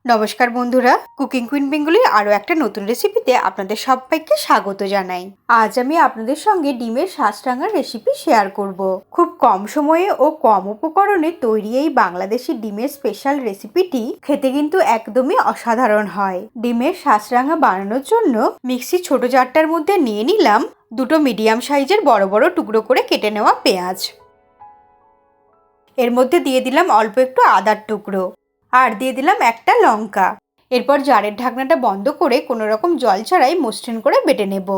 নমস্কার বন্ধুরা, cooking queen বেঙ্গলির আরও একটা নতুন রেসিপিতে আপনাদের সবাইকে স্বাগত জানাই। আজ আমি আপনাদের সঙ্গে ডিমের শাঁসরাঙার রেসিপি শেয়ার করব। খুব কম সময়ে ও কম উপকরণে তৈরি এই বাংলাদেশি ডিমের স্পেশাল রেসিপিটি খেতে কিন্তু একদমই অসাধারণ হয়। ডিমের শাঁসরাঙা বানানোর জন্য মিক্সি ছোট জারটার মধ্যে নিয়ে নিলাম দুটো মিডিয়াম সাইজের বড় বড় টুকরো করে কেটে নেওয়া পেঁয়াজ। এর মধ্যে দিয়ে দিলাম অল্প একটু আদার টুকরো আর দিয়ে দিলাম একটা লঙ্কা। এরপর জারের ঢাকনাটা বন্ধ করে কোনো রকম জল ছাড়াই মসৃণ করে বেটে নেব।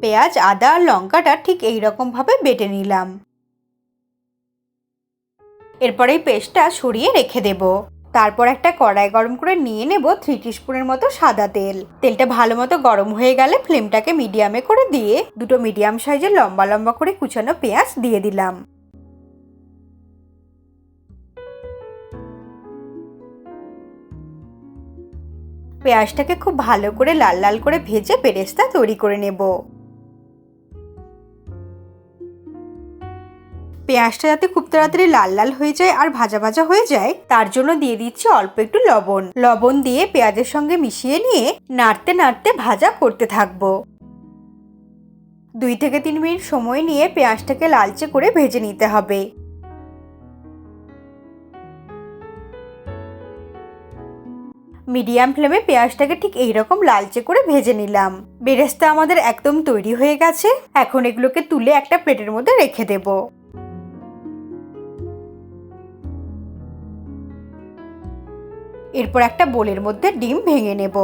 পেঁয়াজ, আদা আর লঙ্কাটা ঠিক এই রকম ভাবে বেটে নিলাম। এরপর এই পেস্টটা সরিয়ে রেখে দেব। তারপর একটা কড়াই গরম করে নিয়ে নেব 3 টিস্পুনের মতো সাদা তেল। তেলটা ভালো মতো গরম হয়ে গেলে ফ্লেমটাকে মিডিয়ামে করে দিয়ে দুটো মিডিয়াম সাইজের লম্বা লম্বা করে কুচানো পেঁয়াজ দিয়ে দিলাম। পেঁয়াজটাকে খুব ভালো করে লাল লাল করে ভেজে বেরেস্তা তৈরি করে নেব। পেঁয়াজটা যাতে খুব তাড়াতাড়ি লাল লাল হয়ে যায় আর ভাজা ভাজা হয়ে যায় তার জন্য দিয়ে দিচ্ছি অল্প একটু লবণ দিয়ে পেঁয়াজের সঙ্গে মিশিয়ে নিয়ে নাড়তে নাড়তে ভাজা করতে থাকবো। 2 থেকে 3 মিনিট সময় নিয়ে পেঁয়াজটাকে লালচে করে ভেজে নিতে হবে। মিডিয়াম ফ্লেমে পেঁয়াজটাকে ঠিক এইরকম লালচে করে ভেজে নিলাম। বেরেস্তা আমাদের একদম তৈরি হয়ে গেছে। এখন এগুলোকে তুলে একটা প্লেটের মধ্যে রেখে দেব। এরপর একটা বোলের মধ্যে ডিম ভেঙে নেব।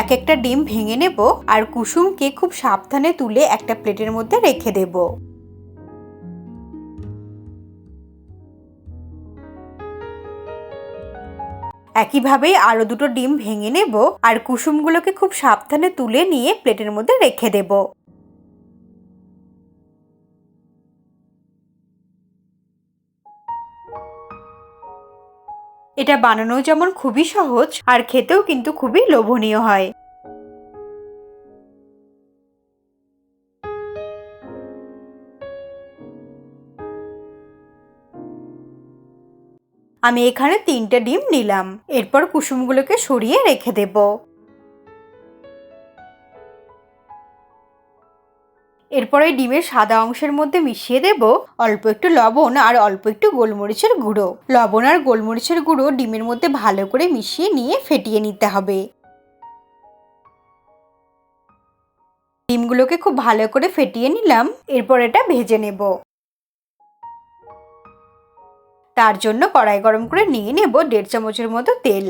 এক একটা ডিম ভেঙে নেব আর কুসুমকে খুব সাবধানে তুলে একটা প্লেটের মধ্যে রেখে দেব। একইভাবেই আরো দুটো ডিম ভেঙে নেব আর কুসুমগুলোকে খুব সাবধানে তুলে নিয়ে প্লেটের মধ্যে রেখে দেব। এটা বানানো যেমন খুবই সহজ আর খেতেও কিন্তু খুবই লোভনীয় হয়। আমি এখানে 3টে ডিম নিলাম। এরপর কুসুমগুলোকে সরিয়ে রেখে দেব। এরপর এই ডিমের সাদা অংশের মধ্যে মিশিয়ে দেব অল্প একটু লবণ আর অল্প একটু গোলমরিচের গুঁড়ো। লবণ আর গোলমরিচের গুঁড়ো ডিমের মধ্যে ভালো করে মিশিয়ে নিয়ে ফেটিয়ে নিতে হবে। ডিমগুলোকে খুব ভালো করে ফেটিয়ে নিলাম। এরপর এটা ভেজে নেব। তার জন্য কড়াই গরম করে নিয়ে নেব 1.5 চামচের মতো তেল।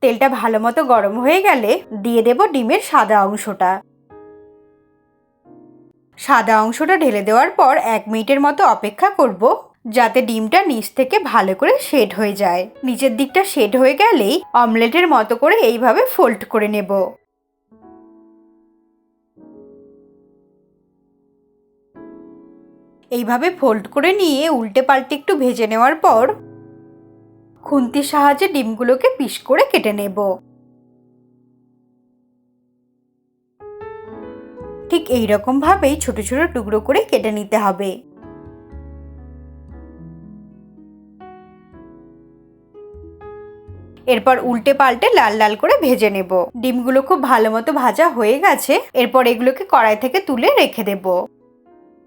তেলটা ভালো মতো গরম হয়ে গেলে দিয়ে দেব ডিমের সাদা অংশটা। সাদা অংশটা ঢেলে দেওয়ার পর 1 মিনিটের মতো অপেক্ষা করব যাতে ডিমটা নিচ থেকে ভালো করে সেট হয়ে যায়। নিচের দিকটা সেট হয়ে গেলেই অমলেটের মতো করে এইভাবে ফোল্ড করে নেব। এইভাবে ফোল্ড করে নিয়ে উল্টে পাল্টে একটু ভেজে নেওয়ার পর খুন্তির সাহায্যে ডিমগুলোকে পিস করে কেটে নেব। ঠিক এইরকম ভাবেই ছোট ছোট টুকরো করে কেটে নিতে হবে। এরপর উল্টে পাল্টে লাল লাল করে ভেজে নেব। ডিমগুলো খুব ভালো মতো ভাজা হয়ে গেছে। এরপর এগুলোকে কড়াই থেকে তুলে রেখে দেব।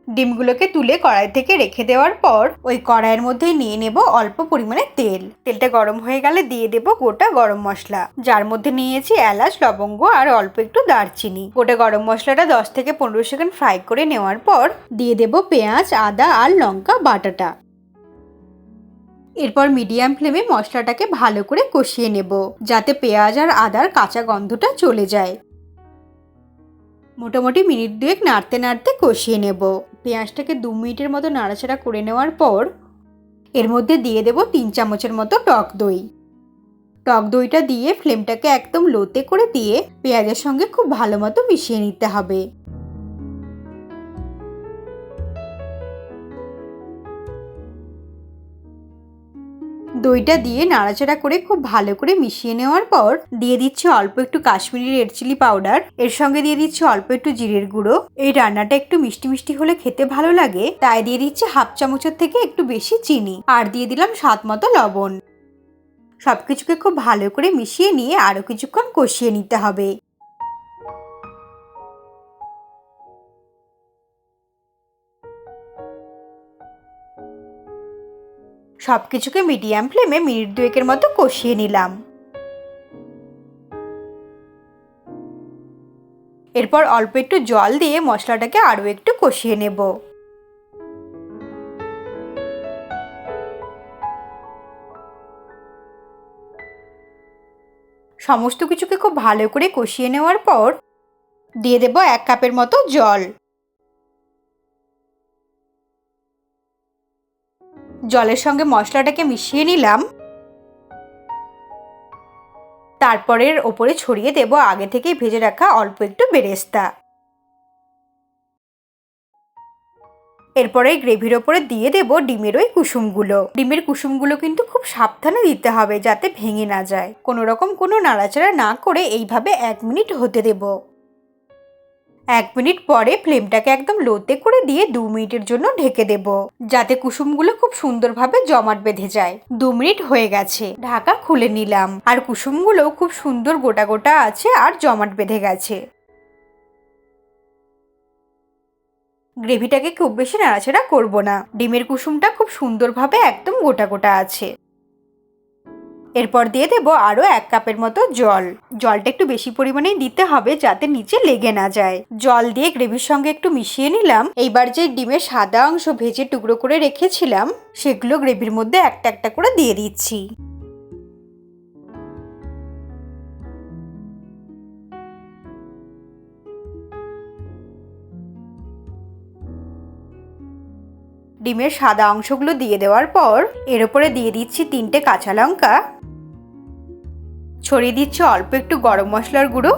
ডিমগুলোকে তুলে কড়াই থেকে রেখে দেওয়ার পর ওই কড়াইয়ের মধ্যেই নিয়ে নেব অল্প পরিমাণে তেল। তেলটা গরম হয়ে গেলে দিয়ে দেব গোটা গরম মশলা, যার মধ্যে নিয়েছি এলাচ, লবঙ্গ আর অল্প একটু দারচিনি। গোটা গরম মশলাটা 10 থেকে 15 সেকেন্ড ফ্রাই করে নেওয়ার পর দিয়ে দেব পেঁয়াজ, আদা আর লঙ্কা বাটাটা। এরপর মিডিয়াম ফ্লেমে মশলাটাকে ভালো করে কষিয়ে নেব যাতে পেঁয়াজ আর আদার কাঁচা গন্ধটা চলে যায়। মোটামুটি মিনিট 2 নাড়তে নাড়তে কষিয়ে নেব। পেঁয়াজটাকে 2 মিনিটের মতো নাড়াচাড়া করে নেওয়ার পর এর মধ্যে দিয়ে দেব 3 চামচের মতো টক দই। টক দইটা দিয়ে ফ্লেমটাকে একদম লোতে করে দিয়ে পেঁয়াজের সঙ্গে খুব ভালো মতো মিশিয়ে নিতে হবে। দইটা দিয়ে নাড়াচাড়া করে খুব ভালো করে মিশিয়ে নেওয়ার পর দিয়ে দিচ্ছি অল্প একটু কাশ্মীরি রেড চিলি পাউডার, এর সঙ্গে দিয়ে দিচ্ছি অল্প একটু জিরের গুঁড়ো। এই রান্নাটা একটু মিষ্টি মিষ্টি হলে খেতে ভালো লাগে, তাই দিয়ে দিচ্ছি হাফ চামচের থেকে একটু বেশি চিনি, আর দিয়ে দিলাম স্বাদ মতো লবণ। সবকিছুকে খুব ভালো করে মিশিয়ে নিয়ে আরো কিছুক্ষণ কষিয়ে নিতে হবে। সবকিছুকে মিডিয়াম ফ্লেমে মিনিট 2 মতো কষিয়ে নিলাম। এরপর অল্প একটু জল দিয়ে মশলাটাকে আরো একটু কষিয়ে নেব। সমস্ত কিছুকে খুব ভালো করে কষিয়ে নেওয়ার পর দিয়ে দেব 1 কাপের মতো জল। জলের সঙ্গে মশলাটাকে মিশিয়ে নিলাম। তারপরে ওপরে ছড়িয়ে দেব আগে থেকে ভেজে রাখা অল্প একটু বেরেস্তা। এরপরে গ্রেভির ওপরে দিয়ে দেব ডিমের ওই কুসুমগুলো। ডিমের কুসুমগুলো কিন্তু খুব সাবধানে দিতে হবে যাতে ভেঙে না যায়। কোনো রকম কোনো নাড়াচাড়া না করে এইভাবে 1 মিনিট হতে দেব। 1 মিনিট পরে ফ্লেমটাকে একদম লোতে করে দিয়ে 2 মিনিটের জন্য ঢেকে দেব, যাতে কুসুমগুলো খুব সুন্দরভাবে জমাট বেঁধে যায়। 2 মিনিট হয়ে গেছে, ঢাকা খুলে নিলাম, আর কুসুমগুলো খুব সুন্দর গোটা গোটা আছে আর জমাট বেঁধে গেছে। গ্রেভিটাকে খুব বেশি নাড়াচাড়া করব না, ডিমের কুসুমটা খুব সুন্দরভাবে একদম গোটা গোটা আছে। এরপর দিয়ে দেব আরো 1 কাপের মতো জল। জলটা একটু বেশি পরিমাণেই দিতে হবে যাতে নিচে লেগে না যায়। জল দিয়ে গ্রেভির সঙ্গে একটু মিশিয়ে নিলাম। এইবার যে ডিমের সাদা অংশ ভেজে টুকরো করে রেখেছিলাম সেগুলো গ্রেভির মধ্যে একটা একটা করে দিয়ে দিচ্ছি। ডিমের সাদা অংশগুলো দিয়ে দেওয়ার পর এর উপরে দিয়ে দিচ্ছি 3টে কাঁচা লঙ্কা, ছড়িয়ে দিচ্ছি অল্প একটু গরম মশলার গুঁড়ো,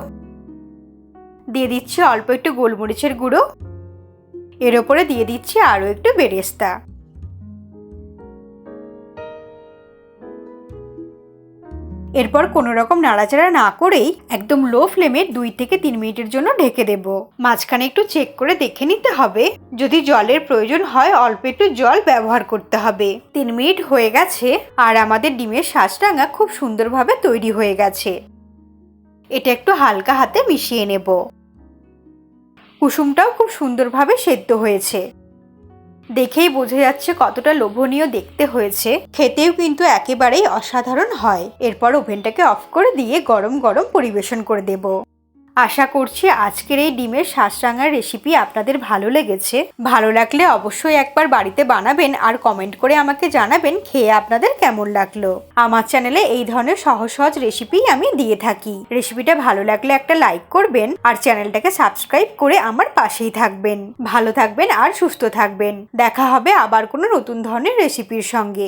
দিয়ে দিচ্ছি অল্প একটু গোলমরিচের গুঁড়ো, এর ওপরে দিয়ে দিচ্ছি আরো একটু বেরেস্তা। এরপর কোনো রকম নাড়াচাড়া না করেই একদম লো ফ্লেমে 2 থেকে 3 মিনিটের জন্য ঢেকে দেব। মাঝখানে একটু চেক করে দেখে নিতে হবে, যদি জলের প্রয়োজন হয় অল্প একটু জল ব্যবহার করতে হবে। 3 মিনিট হয়ে গেছে আর আমাদের ডিমের শাঁসডাঙা খুব সুন্দরভাবে তৈরি হয়ে গেছে। এটা একটু হালকা হাতে মিশিয়ে নেব। কুসুমটাও খুব সুন্দরভাবে সেদ্ধ হয়েছে, দেখেই বোঝা যাচ্ছে কতটা লোভনীয় দেখতে হয়েছে। খেতেও কিন্তু একেবারেই অসাধারণ হয়। এরপর ওভেনটাকে অফ করে দিয়ে গরম গরম পরিবেশন করে দেব। আশা করছি আজকের এই ডিমের শাঁসরাঙার রেসিপি আপনাদের ভালো লেগেছে। ভালো লাগলে অবশ্যই একবার বাড়িতে বানাবেন আর কমেন্ট করে আমাকে জানাবেন খেয়ে আপনাদের কেমন লাগলো। আমার চ্যানেলে এই ধরনের সহজ সহজ রেসিপি আমি দিয়ে থাকি। রেসিপিটা ভালো লাগলে একটা লাইক করবেন আর চ্যানেলটাকে সাবস্ক্রাইব করে আমার পাশেই থাকবেন। ভালো থাকবেন আর সুস্থ থাকবেন। দেখা হবে আবার কোনো নতুন ধরনের রেসিপির সঙ্গে।